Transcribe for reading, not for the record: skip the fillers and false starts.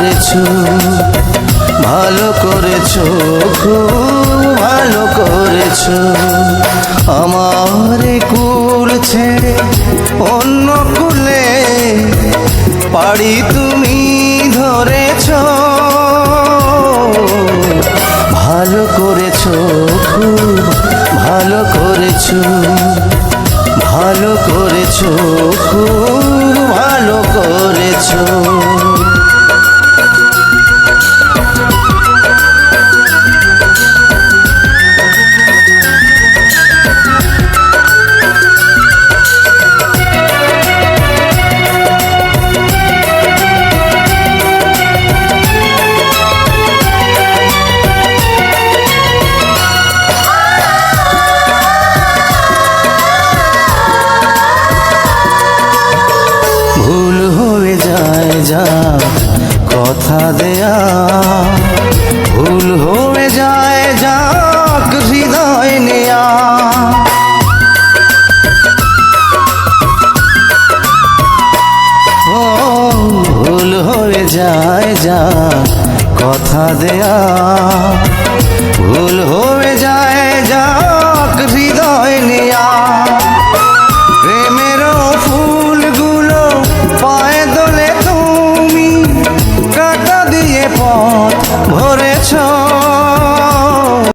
করেছো, ভালো করেছো, খুব ভালো করেছো। আমার কুল ছেড়ে অন্য কুলে পাড়ি তুমি ধরেছো, ভালো করেছো, খুব ভালো করেছো, ভালো করেছো, খুব ভালো করেছো। ভুল হয়ে যায় যা কথা দেয়া, ভুল হয়ে যায় যাক হৃদয় নেয়া। ও ভুল হয়ে যায় যা কথা দেয়া,